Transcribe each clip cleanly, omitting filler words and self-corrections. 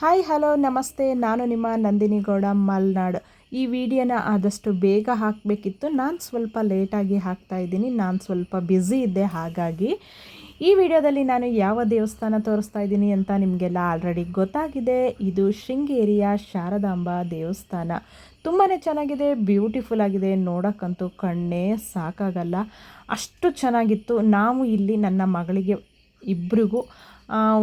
Hi hello ನಮಸ್ತೆ, ನಾನು ನಿಮ್ಮ ನಂದಿನಿ ಗೌಡ ಮಲ್ನಾಡ್. ಈ ವಿಡಿಯೋನ ಆದಷ್ಟು ಬೇಗ ಹಾಕಬೇಕಿತ್ತು. ನಾನು ಸ್ವಲ್ಪ ಲೇಟಾಗಿ ಹಾಕ್ತಾಯಿದ್ದೀನಿ. ನಾನು ಸ್ವಲ್ಪ ಬ್ಯುಸಿ ಇದ್ದೆ. ಹಾಗಾಗಿ ಈ ವಿಡಿಯೋದಲ್ಲಿ ನಾನು ಯಾವ ದೇವಸ್ಥಾನ ತೋರಿಸ್ತಾ ಇದ್ದೀನಿ ಅಂತ ನಿಮಗೆಲ್ಲ ಆಲ್ರೆಡಿ ಗೊತ್ತಾಗಿದೆ. ಇದು ಶೃಂಗೇರಿಯ ಶಾರದಾಂಬ ದೇವಸ್ಥಾನ. ತುಂಬಾ ಚೆನ್ನಾಗಿದೆ, ಬ್ಯೂಟಿಫುಲ್ ಆಗಿದೆ. ನೋಡೋಕ್ಕಂತೂ ಕಣ್ಣೇ ಸಾಕಾಗಲ್ಲ, ಅಷ್ಟು ಚೆನ್ನಾಗಿತ್ತು. ನಾವು ಇಲ್ಲಿ ನನ್ನ ಮಗಳಿಗೆ ಇಬ್ಬರಿಗೂ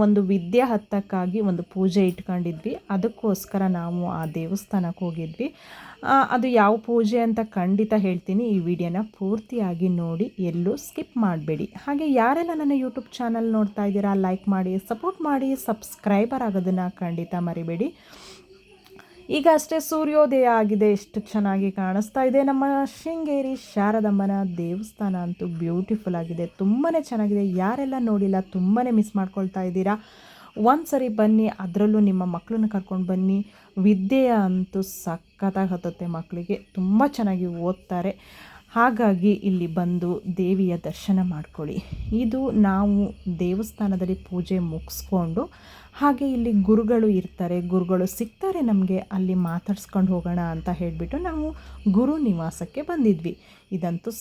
ಒಂದು ವಿದ್ಯೆ ಹತ್ತಕ್ಕಾಗಿ ಒಂದು ಪೂಜೆ ಇಟ್ಕೊಂಡಿದ್ವಿ. ಅದಕ್ಕೋಸ್ಕರ ನಾವು ಆ ದೇವಸ್ಥಾನಕ್ಕೆ ಹೋಗಿದ್ವಿ. ಅದು ಯಾವ ಪೂಜೆ ಅಂತ ಖಂಡಿತ ಹೇಳ್ತೀನಿ. ಈ ವಿಡಿಯೋನ ಪೂರ್ತಿಯಾಗಿ ನೋಡಿ, ಎಲ್ಲೂ ಸ್ಕಿಪ್ ಮಾಡಬೇಡಿ. ಹಾಗೆ ಯಾರೆಲ್ಲ ನನ್ನ ಯೂಟ್ಯೂಬ್ ಚಾನಲ್ ನೋಡ್ತಾ ಇದ್ದೀರಾ, ಲೈಕ್ ಮಾಡಿ, ಸಪೋರ್ಟ್ ಮಾಡಿ, ಸಬ್ಸ್ಕ್ರೈಬರ್ ಆಗೋದನ್ನು ಖಂಡಿತ ಮರಿಬೇಡಿ. ಈಗ ಅಷ್ಟೇ ಸೂರ್ಯೋದಯ ಆಗಿದೆ, ಎಷ್ಟು ಚೆನ್ನಾಗಿ ಕಾಣಿಸ್ತಾ ಇದೆ. ನಮ್ಮ ಶೃಂಗೇರಿ ಶಾರದಾಂಬನ ದೇವಸ್ಥಾನ ಅಂತೂ ಬ್ಯೂಟಿಫುಲ್ ಆಗಿದೆ, ತುಂಬಾ ಚೆನ್ನಾಗಿದೆ. ಯಾರೆಲ್ಲ ನೋಡಿಲ್ಲ, ತುಂಬಾ ಮಿಸ್ ಮಾಡ್ಕೊಳ್ತಾ ಇದ್ದೀರಾ. ಒಂದು ಸರಿ ಬನ್ನಿ, ಅದರಲ್ಲೂ ನಿಮ್ಮ ಮಕ್ಕಳನ್ನ ಕರ್ಕೊಂಡು ಬನ್ನಿ. ವಿದ್ಯೆ ಅಂತೂ ಸಖತ್ತಾಗಿ ಹತ್ತುತ್ತೆ ಮಕ್ಕಳಿಗೆ, ತುಂಬ ಚೆನ್ನಾಗಿ ಓದ್ತಾರೆ. ಹಾಗಾಗಿ ಇಲ್ಲಿ ಬಂದು ದೇವಿಯ ದರ್ಶನ ಮಾಡ್ಕೊಳ್ಳಿ. ಇದು ನಾವು ದೇವಸ್ಥಾನದಲ್ಲಿ ಪೂಜೆ ಮುಗಿಸ್ಕೊಂಡು ಹಾಗೆ ಇಲ್ಲಿ ಗುರುಗಳು ಇರ್ತಾರೆ, ಗುರುಗಳು ಸಿಗ್ತಾರೆ ನಮಗೆ, ಅಲ್ಲಿ ಮಾತಾಡ್ಸ್ಕೊಂಡು ಹೋಗೋಣ ಅಂತ ಹೇಳಿಬಿಟ್ಟು ನಾವು ಗುರು ನಿವಾಸಕ್ಕೆ ಬಂದಿದ್ವಿ. ಇದಂತೂ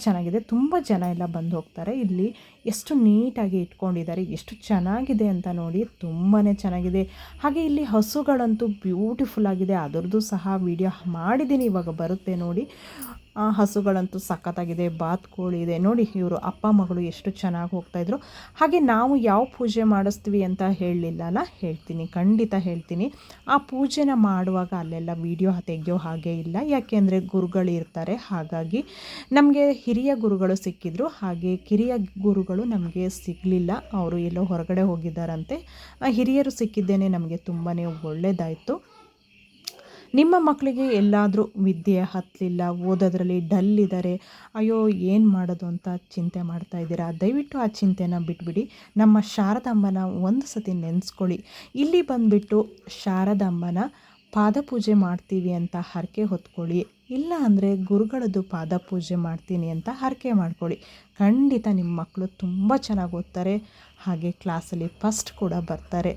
ಚೆನ್ನಾಗಿದೆ. ತುಂಬ ಜನ ಎಲ್ಲ ಬಂದು ಹೋಗ್ತಾರೆ. ಇಲ್ಲಿ ಎಷ್ಟು ನೀಟಾಗಿ ಇಟ್ಕೊಂಡಿದ್ದಾರೆ, ಎಷ್ಟು ಚೆನ್ನಾಗಿದೆ ಅಂತ ನೋಡಿ, ತುಂಬಾ ಚೆನ್ನಾಗಿದೆ. ಹಾಗೆ ಇಲ್ಲಿ ಹಸುಗಳಂತೂ ಬ್ಯೂಟಿಫುಲ್ ಆಗಿದೆ, ಅದರದ್ದು ಸಹ ವಿಡಿಯೋ ಮಾಡಿದ್ದೀನಿ, ಇವಾಗ ಬರುತ್ತೆ ನೋಡಿ. ಹಸುಗಳಂತೂ ಸಖತ್ತಾಗಿದೆ. ಬಾತುಕೋಳಿ ಇದೆ ನೋಡಿ. ಇವರು ಅಪ್ಪ ಮಗಳು ಎಷ್ಟು ಚೆನ್ನಾಗಿ ಹೋಗ್ತಾಯಿದ್ರು. ಹಾಗೆ ನಾವು ಯಾವ ಪೂಜೆ ಮಾಡಿಸ್ತೀವಿ ಅಂತ ಹೇಳಲಿಲ್ಲಲ್ಲ, ಹೇಳ್ತೀನಿ, ಖಂಡಿತ ಹೇಳ್ತೀನಿ. ಆ ಪೂಜೆನ ಮಾಡುವಾಗ ಅಲ್ಲೆಲ್ಲ ವಿಡಿಯೋ ತೆಗೆಯೋ ಹಾಗೆ ಇಲ್ಲ, ಯಾಕೆಂದರೆ ಗುರುಗಳು ಇರ್ತಾರೆ. ಹಾಗಾಗಿ ನಮಗೆ ಹಿರಿಯ ಗುರುಗಳು ಸಿಕ್ಕಿದ್ರು, ಹಾಗೆ ಕಿರಿಯ ಗುರುಗಳು ನಮಗೆ ಸಿಗಲಿಲ್ಲ, ಅವರು ಎಲ್ಲೋ ಹೊರಗಡೆ ಹೋಗಿದ್ದಾರಂತೆ. ಹಿರಿಯರು ಸಿಕ್ಕಿದ್ದೇನೆ ನಮಗೆ ತುಂಬಾ ಒಳ್ಳೆಯದಾಯಿತು. ನಿಮ್ಮ ಮಕ್ಕಳಿಗೆ ಎಲ್ಲಾದರೂ ವಿದ್ಯೆ ಹತ್ತಲಿಲ್ಲ, ಓದೋದ್ರಲ್ಲಿ ಡಲ್ ಇದ್ದಾರೆ, ಅಯ್ಯೋ ಏನು ಮಾಡೋದು ಅಂತ ಚಿಂತೆ ಮಾಡ್ತಾ ಇದ್ದೀರಾ, ದಯವಿಟ್ಟು ಆ ಚಿಂತೆನ ಬಿಟ್ಬಿಡಿ. ನಮ್ಮ ಶಾರದಾಂಬನ ಒಂದು ಸತಿ ನೆನೆಸ್ಕೊಳ್ಳಿ. ಇಲ್ಲಿ ಬಂದುಬಿಟ್ಟು ಶಾರದಾಂಬನ ಪಾದಪೂಜೆ ಮಾಡ್ತೀವಿ ಅಂತ ಹರಕೆ ಹೊತ್ಕೊಳ್ಳಿ, ಇಲ್ಲ ಅಂದರೆ ಗುರುಗಳದ್ದು ಪಾದಪೂಜೆ ಮಾಡ್ತೀನಿ ಅಂತ ಹರಕೆ ಮಾಡ್ಕೊಳ್ಳಿ. ಖಂಡಿತ ನಿಮ್ಮ ಮಕ್ಕಳು ತುಂಬ ಚೆನ್ನಾಗಿ ಓದ್ತಾರೆ, ಹಾಗೆ ಕ್ಲಾಸಲ್ಲಿ ಫಸ್ಟ್ ಕೂಡ ಬರ್ತಾರೆ.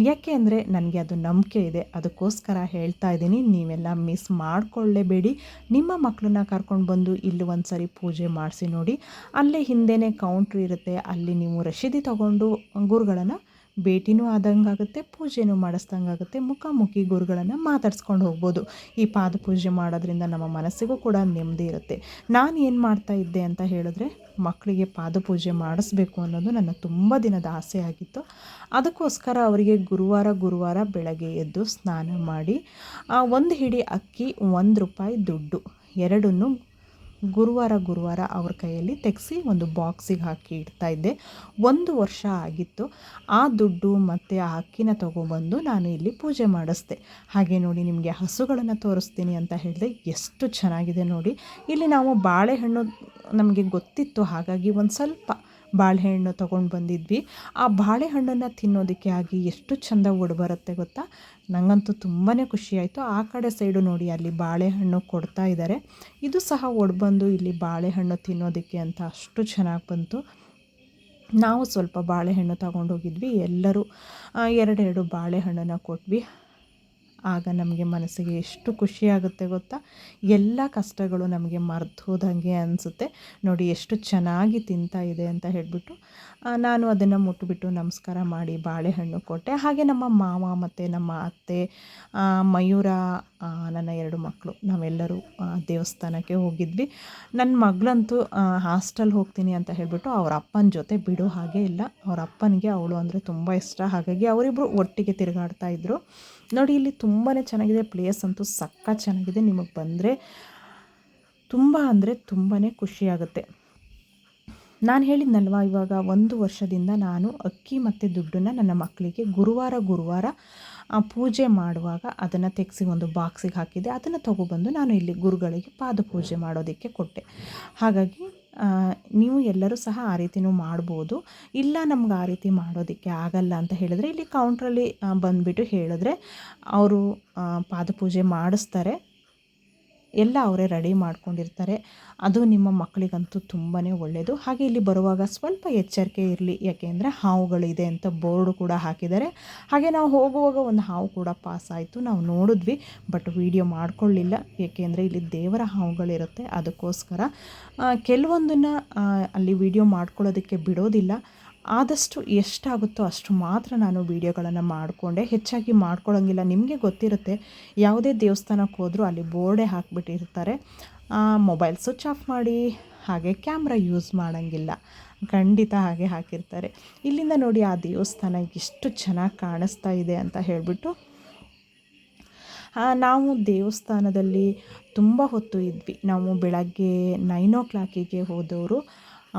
ಯಾಕೆ ಅಂದರೆ ನನಗೆ ಅದು ನಂಬಿಕೆ ಇದೆ, ಅದಕ್ಕೋಸ್ಕರ ಹೇಳ್ತಾ ಇದ್ದೀನಿ. ನೀವೆಲ್ಲ ಮಿಸ್ ಮಾಡಿಕೊಳ್ಳೇಬೇಡಿ. ನಿಮ್ಮ ಮಕ್ಕಳನ್ನ ಕರ್ಕೊಂಡು ಬಂದು ಇಲ್ಲಿ ಒಂದು ಸರಿ ಪೂಜೆ ಮಾಡಿಸಿ ನೋಡಿ. ಅಲ್ಲೇ ಹಿಂದೆಯೇ ಕೌಂಟ್ರ್ ಇರುತ್ತೆ, ಅಲ್ಲಿ ನೀವು ರಶೀದಿ ತೊಗೊಂಡು ಗುರುಗಳನ್ನು ಭೇಟಿನೂ ಆದಂಗಾಗುತ್ತೆ, ಪೂಜೆನೂ ಮಾಡಿಸ್ದಂಗಾಗುತ್ತೆ. ಮುಖಾಮುಖಿ ಗುರುಗಳನ್ನು ಮಾತಾಡ್ಸ್ಕೊಂಡು ಹೋಗ್ಬೋದು. ಈ ಪಾದಪೂಜೆ ಮಾಡೋದ್ರಿಂದ ನಮ್ಮ ಮನಸ್ಸಿಗೂ ಕೂಡ ನೆಮ್ಮದಿ ಇರುತ್ತೆ. ನಾನು ಏನು ಮಾಡ್ತಾ ಇದ್ದೆ ಅಂತ ಹೇಳಿದ್ರೆ, ಮಕ್ಕಳಿಗೆ ಪಾದಪೂಜೆ ಮಾಡಿಸ್ಬೇಕು ಅನ್ನೋದು ನನ್ನ ತುಂಬ ದಿನದ ಆಸೆ ಆಗಿತ್ತು. ಅದಕ್ಕೋಸ್ಕರ ಅವರಿಗೆ ಗುರುವಾರ ಬೆಳಗ್ಗೆ ಎದ್ದು ಸ್ನಾನ ಮಾಡಿ ಒಂದು ಹಿಡಿ ಅಕ್ಕಿ, ₹1 ದುಡ್ಡು, ಎರಡನ್ನೂ ಗುರುವಾರ ಅವ್ರ ಕೈಯಲ್ಲಿ ತೆಗೆಸಿ ಒಂದು ಬಾಕ್ಸಿಗೆ ಹಾಕಿ ಇಡ್ತಾಯಿದ್ದೆ. 1 ವರ್ಷ ಆಗಿತ್ತು. ಆ ದುಡ್ಡು ಮತ್ತು ಆ ಅಕ್ಕಿನ ತೊಗೊಬಂದು ನಾನು ಇಲ್ಲಿ ಪೂಜೆ ಮಾಡಿಸ್ದೆ. ಹಾಗೆ ನೋಡಿ, ನಿಮಗೆ ಹಸುಗಳನ್ನು ತೋರಿಸ್ತೀನಿ ಅಂತ ಹೇಳಿದೆ, ಎಷ್ಟು ಚೆನ್ನಾಗಿದೆ ನೋಡಿ. ಇಲ್ಲಿ ನಾವು ಬಾಳೆಹಣ್ಣು ನಮಗೆ ಗೊತ್ತಿತ್ತು, ಹಾಗಾಗಿ ಒಂದು ಸ್ವಲ್ಪ ಬಾಳೆಹಣ್ಣು ತೊಗೊಂಡು ಬಂದಿದ್ವಿ. ಆ ಬಾಳೆಹಣ್ಣನ್ನು ತಿನ್ನೋದಕ್ಕೆ ಆಗಿ ಎಷ್ಟು ಚೆಂದ ಬರುತ್ತೆ ಗೊತ್ತಾ. ನನಗಂತೂ ತುಂಬಾ ಖುಷಿಯಾಯಿತು. ಆ ಕಡೆ ಸೈಡು ನೋಡಿ, ಅಲ್ಲಿ ಬಾಳೆಹಣ್ಣು ಕೊಡ್ತಾ ಇದ್ದಾರೆ. ಇದು ಸಹ ಒಡ್ಬಂದು ಇಲ್ಲಿ ಬಾಳೆಹಣ್ಣು ತಿನ್ನೋದಕ್ಕೆ ಅಂತ ಅಷ್ಟು ಚೆನ್ನಾಗಿ ಬಂತು. ನಾವು ಸ್ವಲ್ಪ ಬಾಳೆಹಣ್ಣು ತಗೊಂಡೋಗಿದ್ವಿ, ಎಲ್ಲರೂ ಎರಡೆರಡು ಬಾಳೆಹಣ್ಣನ್ನು ಕೊಟ್ವಿ. ಆಗ ನಮಗೆ ಮನಸ್ಸಿಗೆ ಎಷ್ಟು ಖುಷಿಯಾಗುತ್ತೆ ಗೊತ್ತಾ. ಎಲ್ಲ ಕಷ್ಟಗಳು ನಮಗೆ ಮರೆತು ಹೋದಂಗೆ ಅನಿಸುತ್ತೆ ನೋಡಿ, ಎಷ್ಟು ಚೆನ್ನಾಗಿ ತಿಂತಾ ಇದೆ ಅಂತ ಹೇಳಿಬಿಟ್ಟು ನಾನು ಅದನ್ನು ಮುಟ್ಬಿಟ್ಟು ನಮಸ್ಕಾರ ಮಾಡಿ ಬಾಳೆಹಣ್ಣು ಕೊಟ್ಟೆ. ಹಾಗೆ ನಮ್ಮ ಮಾವ ಮತ್ತು ನಮ್ಮ ಅತ್ತೆ, ಮಯೂರ, ನನ್ನ 2 ಮಕ್ಕಳು, ನಾವೆಲ್ಲರೂ ದೇವಸ್ಥಾನಕ್ಕೆ ಹೋಗಿದ್ವಿ. ನನ್ನ ಮಗಳಂತೂ ಹಾಸ್ಟೆಲ್ ಹೋಗ್ತೀನಿ ಅಂತ ಹೇಳಿಬಿಟ್ಟು ಅವ್ರ ಅಪ್ಪನ ಜೊತೆ ಬಿಡೋ ಹಾಗೆ ಇಲ್ಲ. ಅವ್ರ ಅಪ್ಪನಿಗೆ ಅವಳು ಅಂದರೆ ತುಂಬ ಇಷ್ಟ, ಹಾಗಾಗಿ ಅವರಿಬ್ಬರು ಒಟ್ಟಿಗೆ ತಿರುಗಾಡ್ತಾಯಿದ್ರು ನೋಡಿ. ಇಲ್ಲಿ ತುಂಬಾ ಚೆನ್ನಾಗಿದೆ, ಪ್ಲೇಸ್ ಅಂತೂ ಚೆನ್ನಾಗಿದೆ. ನಿಮಗೆ ಬಂದರೆ ತುಂಬ ಅಂದರೆ ತುಂಬಾ ಖುಷಿಯಾಗುತ್ತೆ. ನಾನು ಹೇಳಿದ್ನಲ್ವ, ಇವಾಗ 1 ವರ್ಷದಿಂದ ನಾನು ಅಕ್ಕಿ ಮತ್ತು ದುಡ್ಡನ್ನು ನನ್ನ ಮಕ್ಕಳಿಗೆ ಗುರುವಾರ ಪೂಜೆ ಮಾಡುವಾಗ ಅದನ್ನು ತೆಗೆಸಿ ಒಂದು ಬಾಕ್ಸಿಗೆ ಹಾಕಿದ್ದೆ. ಅದನ್ನು ತೊಗೊಬಂದು ನಾನು ಇಲ್ಲಿ ಗುರುಗಳಿಗೆ ಪಾದಪೂಜೆ ಮಾಡೋದಕ್ಕೆ ಕೊಟ್ಟೆ. ಹಾಗಾಗಿ ನೀವು ಎಲ್ಲರೂ ಸಹ ಆ ರೀತಿಯೂ ಮಾಡ್ಬೋದು. ಇಲ್ಲ ನಮ್ಗೆ ಆ ರೀತಿ ಮಾಡೋದಕ್ಕೆ ಆಗಲ್ಲ ಅಂತ ಹೇಳಿದ್ರೆ, ಇಲ್ಲಿ ಕೌಂಟ್ರಲ್ಲಿ ಬಂದುಬಿಟ್ಟು ಹೇಳಿದ್ರೆ ಅವರು ಪಾದಪೂಜೆ ಮಾಡಿಸ್ತಾರೆ. ಎಲ್ಲ ಅವರೇ ರೆಡಿ ಮಾಡ್ಕೊಂಡಿರ್ತಾರೆ. ಅದು ನಿಮ್ಮ ಮಕ್ಕಳಿಗಂತೂ ತುಂಬಾ ಒಳ್ಳೆಯದು. ಹಾಗೆ ಇಲ್ಲಿ ಬರುವಾಗ ಸ್ವಲ್ಪ ಎಚ್ಚರಿಕೆ ಇರಲಿ, ಯಾಕೆಂದರೆ ಹಾವುಗಳಿದೆ ಅಂತ ಬೋರ್ಡು ಕೂಡ ಹಾಕಿದ್ದಾರೆ. ಹಾಗೆ ನಾವು ಹೋಗುವಾಗ ಒಂದು ಹಾವು ಕೂಡ ಪಾಸ್ ಆಯಿತು, ನಾವು ನೋಡಿದ್ವಿ, ಬಟ್ ವೀಡಿಯೋ ಮಾಡ್ಕೊಳ್ಳಿಲ್ಲ, ಏಕೆಂದರೆ ಇಲ್ಲಿ ದೇವರ ಹಾವುಗಳಿರುತ್ತೆ, ಅದಕ್ಕೋಸ್ಕರ ಕೆಲವೊಂದನ್ನು ಅಲ್ಲಿ ವೀಡಿಯೋ ಮಾಡ್ಕೊಳ್ಳೋದಕ್ಕೆ ಬಿಡೋದಿಲ್ಲ. ಆದಷ್ಟು ಎಷ್ಟಾಗುತ್ತೋ ಅಷ್ಟು ಮಾತ್ರ ನಾನು ವೀಡಿಯೋಗಳನ್ನು ಮಾಡಿಕೊಂಡೆ, ಹೆಚ್ಚಾಗಿ ಮಾಡ್ಕೊಳ್ಳೋಂಗಿಲ್ಲ. ನಿಮಗೆ ಗೊತ್ತಿರುತ್ತೆ, ಯಾವುದೇ ದೇವಸ್ಥಾನಕ್ಕೆ ಹೋದರೂ ಅಲ್ಲಿ ಬೋರ್ಡೇ ಹಾಕಿಬಿಟ್ಟಿರ್ತಾರೆ, ಮೊಬೈಲ್ ಸ್ವಿಚ್ ಆಫ್ ಮಾಡಿ, ಹಾಗೆ ಕ್ಯಾಮ್ರಾ ಯೂಸ್ ಮಾಡೋಂಗಿಲ್ಲ, ಖಂಡಿತ ಹಾಗೆ ಹಾಕಿರ್ತಾರೆ. ಇಲ್ಲಿಂದ ನೋಡಿ ಆ ದೇವಸ್ಥಾನ ಎಷ್ಟು ಚೆನ್ನಾಗಿ ಕಾಣಿಸ್ತಾ ಇದೆ ಅಂತ ಹೇಳಿಬಿಟ್ಟು ನಾವು ದೇವಸ್ಥಾನದಲ್ಲಿ ತುಂಬ ಹೊತ್ತು ಇದ್ವಿ. ನಾವು ಬೆಳಗ್ಗೆ 9 ಹೋದವರು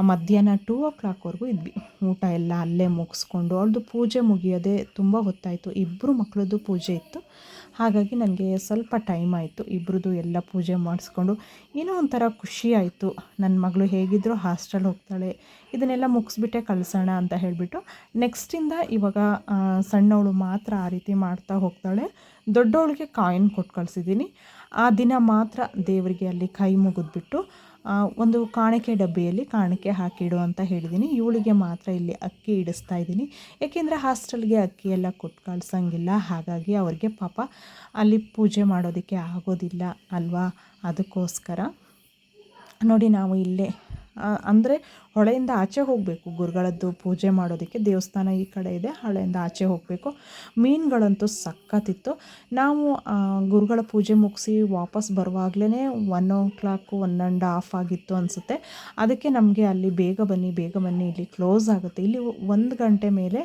ಮಧ್ಯಾಹ್ನ 2 ಇದ್ವಿ. ಊಟ ಎಲ್ಲ ಅಲ್ಲೇ ಮುಗಿಸ್ಕೊಂಡು, ಅವ್ಳದ್ದು ಪೂಜೆ ಮುಗಿಯೋದೇ ತುಂಬ ಹೊತ್ತಾಯಿತು. ಇಬ್ಬರು ಮಕ್ಕಳದ್ದು ಪೂಜೆ ಇತ್ತು, ಹಾಗಾಗಿ ನನಗೆ ಸ್ವಲ್ಪ ಟೈಮ್ ಆಯಿತು. ಇಬ್ಬರದ್ದು ಎಲ್ಲ ಪೂಜೆ ಮಾಡಿಸ್ಕೊಂಡು ಏನೋ ಒಂಥರ ಖುಷಿ ಆಯಿತು. ನನ್ನ ಮಗಳು ಹೇಗಿದ್ದರೂ ಹಾಸ್ಟೆಲ್ ಹೋಗ್ತಾಳೆ, ಇದನ್ನೆಲ್ಲ ಮುಗಿಸ್ಬಿಟ್ಟೆ ಕಳಿಸೋಣ ಅಂತ ಹೇಳಿಬಿಟ್ಟು ನೆಕ್ಸ್ಟಿಂದ ಇವಾಗ ಸಣ್ಣವಳು ಮಾತ್ರ ಆ ರೀತಿ ಮಾಡ್ತಾ ಹೋಗ್ತಾಳೆ. ದೊಡ್ಡವಳಿಗೆ ಕಾಯಿನ್ ಕೊಟ್ಟು ಕಳಿಸಿದ್ದೀನಿ. ಆ ದಿನ ಮಾತ್ರ ದೇವರಿಗೆ ಅಲ್ಲಿ ಕೈ ಮುಗಿದ್ಬಿಟ್ಟು ಒಂದು ಕಾಣಿಕೆ ಡಬ್ಬಿಯಲ್ಲಿ ಕಾಣಿಕೆ ಹಾಕಿಡು ಅಂತ ಹೇಳಿದ್ದೀನಿ. ಇವಳಿಗೆ ಮಾತ್ರ ಇಲ್ಲಿ ಅಕ್ಕಿ ಇಡಿಸ್ತಾ ಇದ್ದೀನಿ, ಏಕೆಂದರೆ ಹಾಸ್ಟೆಲ್ಗೆ ಅಕ್ಕಿ ಎಲ್ಲ ಕೊಟ್ಟು ಕಳ್ಸೋಂಗಿಲ್ಲ. ಹಾಗಾಗಿ ಅವ್ರಿಗೆ ಪಾಪ ಅಲ್ಲಿ ಪೂಜೆ ಮಾಡೋದಕ್ಕೆ ಆಗೋದಿಲ್ಲ ಅಲ್ವಾ, ಅದಕ್ಕೋಸ್ಕರ ನೋಡಿ ನಾವು ಇಲ್ಲೇ ಅಂದರೆ ಹೊಳೆಯಿಂದ ಆಚೆ ಹೋಗಬೇಕು, ಗುರುಗಳದ್ದು ಪೂಜೆ ಮಾಡೋದಕ್ಕೆ. ದೇವಸ್ಥಾನ ಈ ಕಡೆ ಇದೆ, ಹೊಳೆಯಿಂದ ಆಚೆ ಹೋಗಬೇಕು. ಮೀನುಗಳಂತೂ ಸಖತ್ತಿತ್ತು. ನಾವು ಗುರುಗಳ ಪೂಜೆ ಮುಗಿಸಿ ವಾಪಸ್ ಬರುವಾಗಲೇ 1 1:30 ಆಗಿತ್ತು ಅನಿಸುತ್ತೆ. ಅದಕ್ಕೆ ನಮಗೆ ಅಲ್ಲಿ ಬೇಗ ಬನ್ನಿ ಇಲ್ಲಿ ಕ್ಲೋಸ್ ಆಗುತ್ತೆ, ಇಲ್ಲಿ 1 ಗಂಟೆ ಮೇಲೆ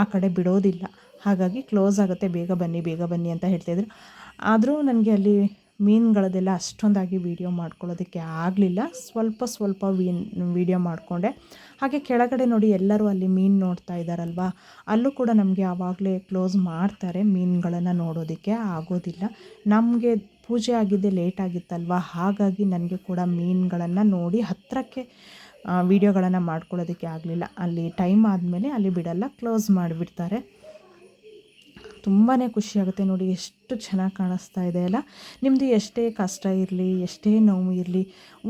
ಆ ಕಡೆ ಬಿಡೋದಿಲ್ಲ, ಹಾಗಾಗಿ ಕ್ಲೋಸ್ ಆಗುತ್ತೆ, ಬೇಗ ಬನ್ನಿ ಅಂತ ಹೇಳ್ತಾಯಿದ್ರು. ಆದರೂ ನನಗೆ ಅಲ್ಲಿ ಮೀನುಗಳದೆಲ್ಲ ಅಷ್ಟೊಂದಾಗಿ ವೀಡಿಯೋ ಮಾಡ್ಕೊಳ್ಳೋದಕ್ಕೆ ಆಗಲಿಲ್ಲ, ಸ್ವಲ್ಪ ವೀಡಿಯೋ ಮಾಡಿಕೊಂಡೆ. ಹಾಗೆ ಕೆಳಗಡೆ ನೋಡಿ ಎಲ್ಲರೂ ಅಲ್ಲಿ ಮೀನು ನೋಡ್ತಾ ಇದ್ದಾರಲ್ವ, ಅಲ್ಲೂ ಕೂಡ ನಮಗೆ ಆವಾಗಲೇ ಕ್ಲೋಸ್ ಮಾಡ್ತಾರೆ, ಮೀನುಗಳನ್ನು ನೋಡೋದಕ್ಕೆ ಆಗೋದಿಲ್ಲ. ನಮಗೆ ಪೂಜೆ ಆಗಿದ್ದೇ ಲೇಟ್ ಆಗಿತ್ತಲ್ವ, ಹಾಗಾಗಿ ನನಗೆ ಕೂಡ ಮೀನುಗಳನ್ನು ನೋಡಿ ಹತ್ತಿರಕ್ಕೆ ವೀಡಿಯೋಗಳನ್ನು ಮಾಡ್ಕೊಳ್ಳೋದಕ್ಕೆ ಆಗಲಿಲ್ಲ. ಅಲ್ಲಿ ಟೈಮ್ ಆದಮೇಲೆ ಅಲ್ಲಿ ಬಿಡಲ್ಲ, ಕ್ಲೋಸ್ ಮಾಡಿಬಿಡ್ತಾರೆ. ತುಂಬಾ ಖುಷಿಯಾಗುತ್ತೆ ನೋಡಿ, ಎಷ್ಟು ಚೆನ್ನಾಗಿ ಕಾಣಿಸ್ತಾ ಇದೆ ಅಲ್ಲ. ನಿಮ್ಮದು ಎಷ್ಟೇ ಕಷ್ಟ ಇರಲಿ, ಎಷ್ಟೇ ನೋವು ಇರಲಿ,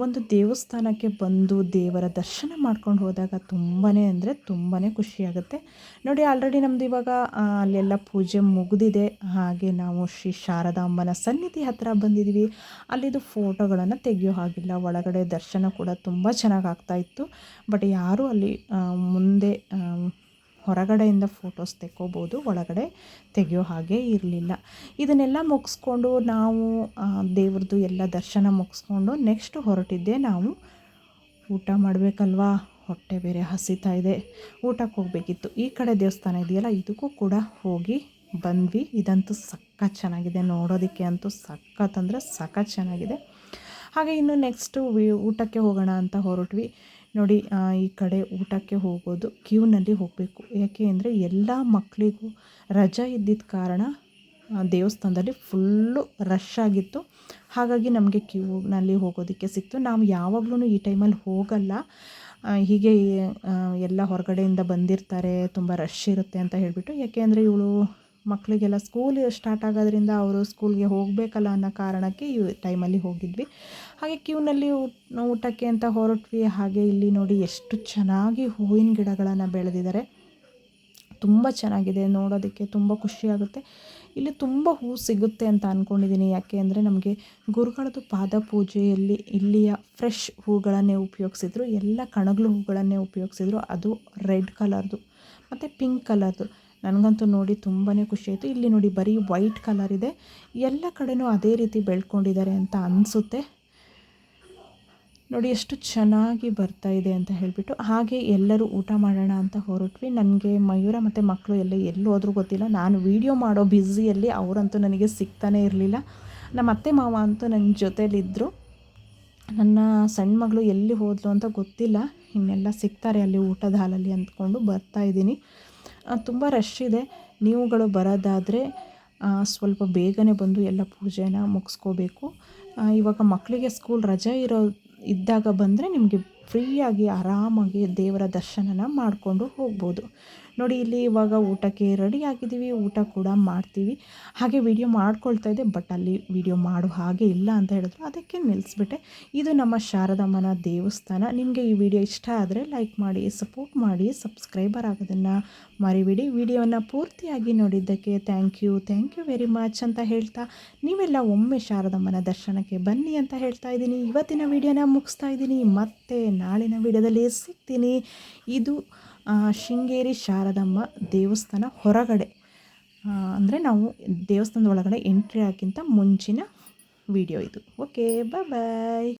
ಒಂದು ದೇವಸ್ಥಾನಕ್ಕೆ ಬಂದು ದೇವರ ದರ್ಶನ ಮಾಡ್ಕೊಂಡು ಹೋದಾಗ ತುಂಬಾ ಖುಷಿಯಾಗುತ್ತೆ ನೋಡಿ. ಆಲ್ರೆಡಿ ನಮ್ಮದು ಇವಾಗ ಅಲ್ಲೆಲ್ಲ ಪೂಜೆ ಮುಗಿದಿದೆ. ಹಾಗೆ ನಾವು ಶ್ರೀ ಶಾರದಾಂಬನ ಸನ್ನಿಧಿ ಹತ್ತಿರ ಬಂದಿದ್ದೀವಿ. ಅಲ್ಲಿದು ಫೋಟೋಗಳನ್ನು ತೆಗೆಯೋ ಹಾಗಿಲ್ಲ, ಒಳಗಡೆ ದರ್ಶನ ಕೂಡ ತುಂಬ ಚೆನ್ನಾಗಿ ಆಗ್ತಾಯಿತ್ತು. ಬಟ್ ಯಾರೂ ಅಲ್ಲಿ ಮುಂದೆ ಹೊರಗಡೆಯಿಂದ ಫೋಟೋಸ್ ತೆಕ್ಕೋಬೋದು, ಒಳಗಡೆ ತೆಗೆಯೋ ಹಾಗೆ ಇರಲಿಲ್ಲ. ಇದನ್ನೆಲ್ಲ ಮುಗಿಸ್ಕೊಂಡು ನಾವು ದೇವ್ರದ್ದು ಎಲ್ಲ ದರ್ಶನ ಮುಗಿಸ್ಕೊಂಡು ನೆಕ್ಸ್ಟ್ ಹೊರಟಿದ್ದೆ. ನಾವು ಊಟ ಮಾಡಬೇಕಲ್ವಾ, ಹೊಟ್ಟೆ ಬೇರೆ ಹಸಿತಾ ಇದೆ, ಊಟಕ್ಕೆ ಹೋಗಬೇಕಿತ್ತು. ಈ ಕಡೆ ದೇವಸ್ಥಾನ ಇದೆಯಲ್ಲ, ಇದಕ್ಕೂ ಕೂಡ ಹೋಗಿ ಬಂದ್ವಿ. ಇದಂತೂ ಸಖತ್ ಚೆನ್ನಾಗಿದೆ, ನೋಡೋದಕ್ಕೆ ಅಂತೂ ಸಖತ್ ಚೆನ್ನಾಗಿದೆ. ಹಾಗೆ ಇನ್ನು ನೆಕ್ಸ್ಟು ಊಟಕ್ಕೆ ಹೋಗೋಣ ಅಂತ ಹೊರಟ್ವಿ. ನೋಡಿ ಈ ಕಡೆ ಊಟಕ್ಕೆ ಹೋಗೋದು ಕ್ಯೂನಲ್ಲಿ ಹೋಗಬೇಕು, ಯಾಕೆ ಅಂದರೆ ಎಲ್ಲ ಮಕ್ಕಳಿಗೂ ರಜೆ ಇದ್ದಿದ್ದ ಕಾರಣ ದೇವಸ್ಥಾನದಲ್ಲಿ ಫುಲ್ಲು ರಶ್ ಆಗಿತ್ತು. ಹಾಗಾಗಿ ನಮಗೆ ಕ್ಯೂನಲ್ಲಿ ಹೋಗೋದಕ್ಕೆ ಸಿಕ್ತು. ನಾವು ಯಾವಾಗಲೂ ಈ ಟೈಮಲ್ಲಿ ಹೋಗಲ್ಲ, ಹೀಗೆ ಎಲ್ಲ ಹೊರಗಡೆಯಿಂದ ಬಂದಿರ್ತಾರೆ, ತುಂಬ ರಶ್ ಇರುತ್ತೆ ಅಂತ ಹೇಳಿಬಿಟ್ಟು. ಯಾಕೆ ಅಂದರೆ ಇವಳು ಮಕ್ಕಳಿಗೆಲ್ಲ ಸ್ಕೂಲ್ ಸ್ಟಾರ್ಟ್ ಆಗೋದ್ರಿಂದ ಅವರು ಸ್ಕೂಲ್ಗೆ ಹೋಗಬೇಕಲ್ಲ ಅನ್ನೋ ಕಾರಣಕ್ಕೆ ಈ ಟೈಮಲ್ಲಿ ಹೋಗಿದ್ವಿ. ಹಾಗೆ ಕ್ಯೂನಲ್ಲಿ ಊಟಕ್ಕೆ ಅಂತ ಹೊರಟ್ವಿ. ಹಾಗೆ ಇಲ್ಲಿ ನೋಡಿ ಎಷ್ಟು ಚೆನ್ನಾಗಿ ಹೂವಿನ ಗಿಡಗಳನ್ನು ಬೆಳೆದಿದ್ದಾರೆ, ತುಂಬ ಚೆನ್ನಾಗಿದೆ, ನೋಡೋದಕ್ಕೆ ತುಂಬ ಖುಷಿಯಾಗುತ್ತೆ. ಇಲ್ಲಿ ತುಂಬ ಹೂ ಸಿಗುತ್ತೆ ಅಂತ ಅಂದ್ಕೊಂಡಿದ್ದೀನಿ, ಯಾಕೆ ಅಂದರೆ ನಮಗೆ ಗುರುಗಳದ್ದು ಪಾದ ಪೂಜೆಯಲ್ಲಿ ಇಲ್ಲಿಯ ಫ್ರೆಶ್ ಹೂಗಳನ್ನೇ ಉಪಯೋಗಿಸಿದ್ರು, ಎಲ್ಲ ಕಣಗಲು ಹೂಗಳನ್ನೇ ಉಪಯೋಗಿಸಿದ್ರು. ಅದು ರೆಡ್ ಕಲರ್ದು ಮತ್ತು ಪಿಂಕ್ ಕಲರ್ದು. ನನಗಂತೂ ನೋಡಿ ತುಂಬಾ ಖುಷಿಯಾಯಿತು. ಇಲ್ಲಿ ನೋಡಿ ಬರೀ ವೈಟ್ ಕಲರ್ ಇದೆ, ಎಲ್ಲ ಕಡೆನೂ ಅದೇ ರೀತಿ ಬೆಳ್ಕೊಂಡಿದ್ದಾರೆ ಅಂತ ಅನಿಸುತ್ತೆ. ನೋಡಿ ಎಷ್ಟು ಚೆನ್ನಾಗಿ ಬರ್ತಾ ಇದೆ ಅಂತ ಹೇಳಿಬಿಟ್ಟು. ಹಾಗೆ ಎಲ್ಲರೂ ಊಟ ಮಾಡೋಣ ಅಂತ ಹೊರಟ್ವಿ. ನನಗೆ ಮಯೂರ ಮತ್ತು ಮಕ್ಕಳು ಎಲ್ಲಿ ಹೋದ್ರೂ ಗೊತ್ತಿಲ್ಲ. ನಾನು ವೀಡಿಯೋ ಮಾಡೋ ಬ್ಯುಸಿಯಲ್ಲಿ ಅವರಂತೂ ನನಗೆ ಸಿಗ್ತಾನೇ ಇರಲಿಲ್ಲ. ನಮ್ಮ ಅತ್ತೆ ಮಾವ ಅಂತೂ ನನ್ನ ಜೊತೇಲಿದ್ದರು. ನನ್ನ ಸಣ್ಣ ಮಗಳು ಎಲ್ಲಿ ಹೋದ್ಲು ಅಂತ ಗೊತ್ತಿಲ್ಲ, ಇನ್ನೆಲ್ಲ ಸಿಗ್ತಾರೆ ಅಲ್ಲಿ ಊಟದ ಹಾಲಲ್ಲಿ ಅಂದ್ಕೊಂಡು ಬರ್ತಾಯಿದ್ದೀನಿ. ತುಂಬ ರಶ್ ಇದೆ. ನೀವುಗಳು ಬರೋದಾದರೆ ಸ್ವಲ್ಪ ಬೇಗನೆ ಬಂದು ಎಲ್ಲ ಪೂಜೆನ ಮುಗಿಸ್ಕೋಬೇಕು. ಇವಾಗ ಮಕ್ಕಳಿಗೆ ಸ್ಕೂಲ್ ರಜೆ ಇದ್ದಾಗ ಬಂದರೆ ನಿಮಗೆ ಫ್ರೀಯಾಗಿ ಆರಾಮಾಗಿ ದೇವರ ದರ್ಶನನ ಮಾಡಿಕೊಂಡು ಹೋಗ್ಬೋದು ನೋಡಿ ಇಲ್ಲಿ ಇವಾಗ ಊಟಕ್ಕೆ ರೆಡಿ ಆಗಿದ್ದೀವಿ, ಊಟ ಕೂಡ ಮಾಡ್ತೀವಿ. ಹಾಗೆ ವಿಡಿಯೋ ಮಾಡ್ಕೊಳ್ತಾ ಇದ್ದೆ, ಬಟ್ ಅಲ್ಲಿ ವಿಡಿಯೋ ಮಾಡೋ ಹಾಗೆ ಇಲ್ಲ ಅಂತ ಹೇಳಿದ್ರು, ಅದಕ್ಕೆ ನಿಲ್ಲಿಸ್ಬಿಟ್ಟೆ. ಇದು ನಮ್ಮ ಶಾರದಮ್ಮನ ದೇವಸ್ಥಾನ. ನಿಮಗೆ ಈ ವಿಡಿಯೋ ಇಷ್ಟ ಆದರೆ ಲೈಕ್ ಮಾಡಿ, ಸಪೋರ್ಟ್ ಮಾಡಿ, ಸಬ್ಸ್ಕ್ರೈಬರ್ ಆಗೋದನ್ನು ಮರಿಬೇಡಿ. ವಿಡಿಯೋನ ಪೂರ್ತಿಯಾಗಿ ನೋಡಿದ್ದಕ್ಕೆ ಥ್ಯಾಂಕ್ ಯು ವೆರಿ ಮಚ್ ಅಂತ ಹೇಳ್ತಾ, ನೀವೆಲ್ಲ ಒಮ್ಮೆ ಶಾರದಮ್ಮನ ದರ್ಶನಕ್ಕೆ ಬನ್ನಿ ಅಂತ ಹೇಳ್ತಾ ಇದ್ದೀನಿ. ಇವತ್ತಿನ ವಿಡಿಯೋನ ಮುಗಿಸ್ತಾ ಇದ್ದೀನಿ, ಮತ್ತೆ ನಾಳಿನ ವಿಡಿಯೋದಲ್ಲಿ ಸಿಗ್ತೀನಿ. ಇದು ಶೃಂಗೇರಿ ಶಾರದಮ್ಮ ದೇವಸ್ಥಾನ ಹೊರಗಡೆ, ಅಂದರೆ ನಾವು ದೇವಸ್ಥಾನದ ಒಳಗಡೆ ಎಂಟ್ರಿ ಆಗೋಕ್ಕಿಂತ ಮುಂಚಿನ ವಿಡಿಯೋ ಇದು. ಓಕೆ, ಬಾಯ್.